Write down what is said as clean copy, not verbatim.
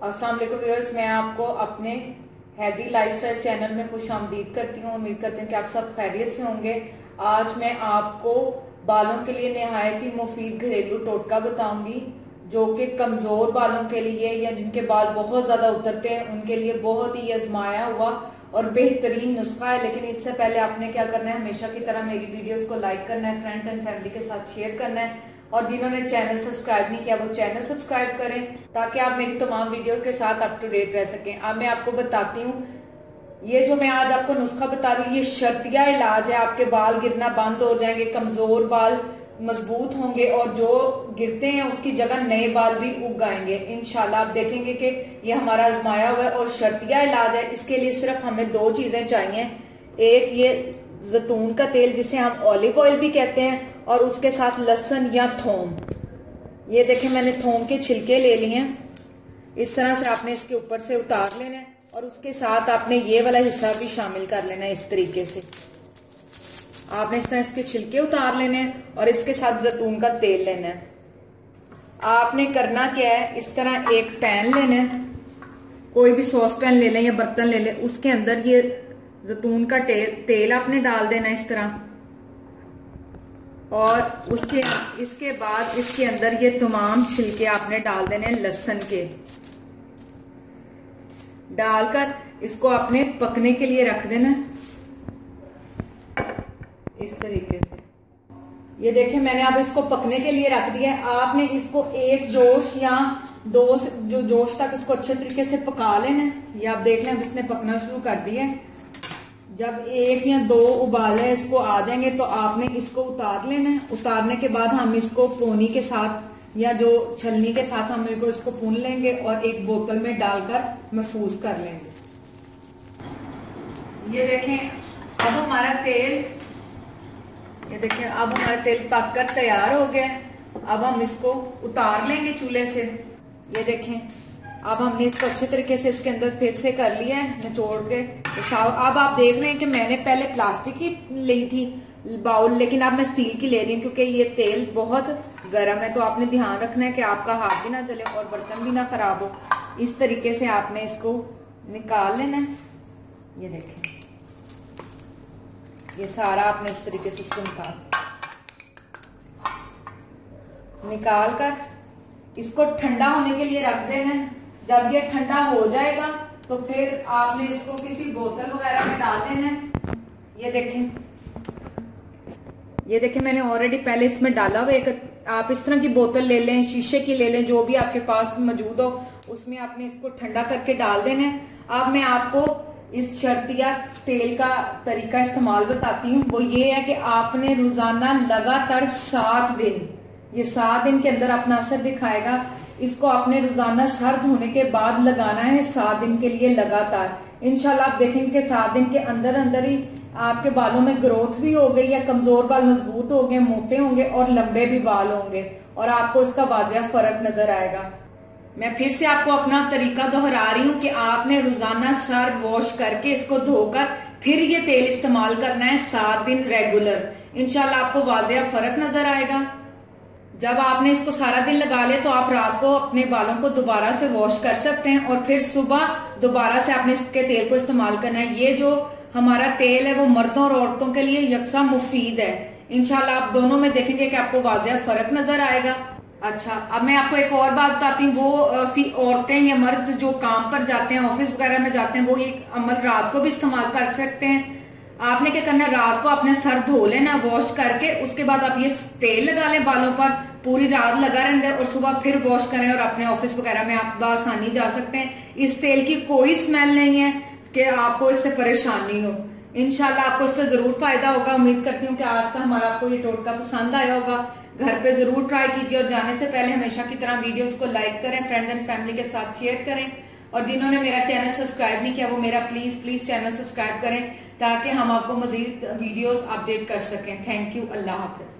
अस्सलाम वालेकुम व्यूअर्स, मैं आपको अपने हेल्दी लाइफस्टाइल चैनल में खुशामदीद करती हूँ। उम्मीद करती हूँ कि आप सब खैरियत से होंगे। आज मैं आपको बालों के लिए निहायत ही मुफीद घरेलू टोटका बताऊंगी जो कि कमजोर बालों के लिए या जिनके बाल बहुत ज्यादा उतरते हैं उनके लिए बहुत ही आजमाया हुआ और बेहतरीन नुस्खा है। लेकिन इससे पहले आपने क्या करना है, हमेशा की तरह मेरी वीडियोस को लाइक करना है, फ्रेंड्स एंड फैमिली के साथ शेयर करना है और जिन्होंने चैनल सब्सक्राइब नहीं किया वो चैनल सब्सक्राइब करें ताकि आप मेरी तमाम वीडियो के साथ अप टू डेट रह सकें। अब मैं आपको बताती हूँ, ये जो मैं आज आपको नुस्खा बता रही हूँ ये शर्तिया इलाज है। आपके बाल गिरना बंद हो जाएंगे, कमजोर बाल मजबूत होंगे और जो गिरते हैं उसकी जगह नए बाल भी उग आएंगे इंशाल्लाह। आप देखेंगे कि ये हमारा आजमाया हुआ है और शर्तिया इलाज है। इसके लिए सिर्फ हमें दो चीजें चाहिए, एक ये जैतून का तेल जिसे हम ऑलिव ऑयल भी कहते हैं और उसके साथ लहसुन या थोम। ये देखें मैंने थोम के छिलके ले लिए हैं, इस तरह से आपने इसके ऊपर से उतार लेना है और उसके साथ आपने ये वाला हिस्सा भी शामिल कर लेना है। इस तरीके से आपने इस तरह इसके छिलके उतार लेने हैं और इसके साथ जैतून का तेल लेना है। आपने करना क्या है, इस तरह एक पैन लेना है, कोई भी सॉस पैन ले लें या बर्तन ले लें, उसके अंदर ये जैतून का तेल आपने डाल देना है इस तरह और इसके बाद इसके अंदर ये तमाम छिलके आपने डाल देने हैं लहसुन के। डालकर इसको आपने पकने के लिए रख देना है इस तरीके से। ये देखें मैंने अब इसको पकने के लिए रख दिया है। आपने इसको एक जोश या दो जो जोश तक इसको अच्छे तरीके से पका लेना है। ये आप देख लें अब इसने पकना शुरू कर दिया है। जब एक या दो उबाले इसको आ जाएंगे तो आपने इसको उतार लेना है। उतारने के बाद हम इसको पोनी के साथ या जो छलनी के साथ हम इसको भून लेंगे और एक बोतल में डालकर महफूज कर लेंगे। ये देखें अब हमारा तेल, ये देखें अब हमारा तेल पककर तैयार हो गया। अब हम इसको उतार लेंगे चूल्हे से। ये देखें अब हमने इसको अच्छे तरीके से इसके अंदर फिर से कर लिया है निचोड़ के। अब आप देख रहे हैं कि मैंने पहले प्लास्टिक की ली थी बाउल, लेकिन अब मैं स्टील की ले रही हूँ क्योंकि ये तेल बहुत गर्म है। तो आपने ध्यान रखना है कि आपका हाथ भी ना जले और बर्तन भी ना खराब हो। इस तरीके से आपने इसको निकाल लेना है। ये देखें ये सारा आपने इस तरीके से इसको निकाल कर इसको ठंडा होने के लिए रख देना है। जब ये ठंडा हो जाएगा तो फिर आपने इसको किसी बोतल वगैरह में डाल देना है। ये देखें मैंने ऑलरेडी पहले इसमें डाला हुआ। एक आप इस तरह की बोतल ले लें, शीशे की ले लें, जो भी आपके पास मौजूद हो, उसमें आपने इसको ठंडा करके डाल देना है। अब मैं आपको इस शर्तिया तेल का तरीका इस्तेमाल बताती हूँ। वो ये है कि आपने रोजाना लगातार 7 दिन, ये 7 दिन के अंदर अपना असर दिखाएगा। इसको आपने रोजाना सर धोने के बाद लगाना है 7 दिन के लिए लगातार। इंशाल्लाह आप देखेंगे कि 7 दिन के अंदर अंदर ही आपके बालों में ग्रोथ भी हो गई या कमजोर बाल मजबूत हो गए, मोटे होंगे और लंबे भी बाल होंगे और आपको इसका वाज़ेह फर्क नजर आएगा। मैं फिर से आपको अपना तरीका दोहरा रही हूँ कि आपने रोजाना सर वॉश करके इसको धोकर फिर ये तेल इस्तेमाल करना है 7 दिन रेगुलर। इंशाल्लाह आपको वाज़ेह फर्क नजर आएगा। जब आपने इसको सारा दिन लगा ले तो आप रात को अपने बालों को दोबारा से वॉश कर सकते हैं और फिर सुबह दोबारा से आपने इसके तेल को इस्तेमाल करना है। ये जो हमारा तेल है वो मर्दों और औरतों के लिए यकसा मुफीद है। इंशाल्लाह आप दोनों में देखेंगे कि आपको वाज़ेह फर्क नजर आएगा। अच्छा अब मैं आपको एक और बात बताती हूँ। वो औरतें या मर्द जो काम पर जाते हैं, ऑफिस वगैरह में जाते हैं, वो ये अमल रात को भी इस्तेमाल कर सकते हैं। आपने क्या करना है, रात को अपने सर धो लेना वॉश करके, उसके बाद आप ये तेल लगा लें बालों पर, पूरी रात लगा रहेंगे और सुबह फिर वॉश करें और अपने ऑफिस वगैरह में आप आसानी जा सकते हैं। इस तेल की कोई स्मेल नहीं है कि आपको इससे परेशानी हो। इंशाल्लाह आपको इससे जरूर फायदा होगा। उम्मीद करती हूँ कि आज का हमारा आपको ये टोटका पसंद आया होगा। घर पे जरूर ट्राई कीजिए और जाने से पहले हमेशा की तरह वीडियोस को लाइक करें, फ्रेंड्स एंड फैमिली के साथ शेयर करें और जिन्होंने मेरा चैनल सब्सक्राइब नहीं किया वो मेरा प्लीज चैनल सब्सक्राइब करें ताकि हम आपको मजीद वीडियोस अपडेट कर सकें। Thank you, Allah Hafiz.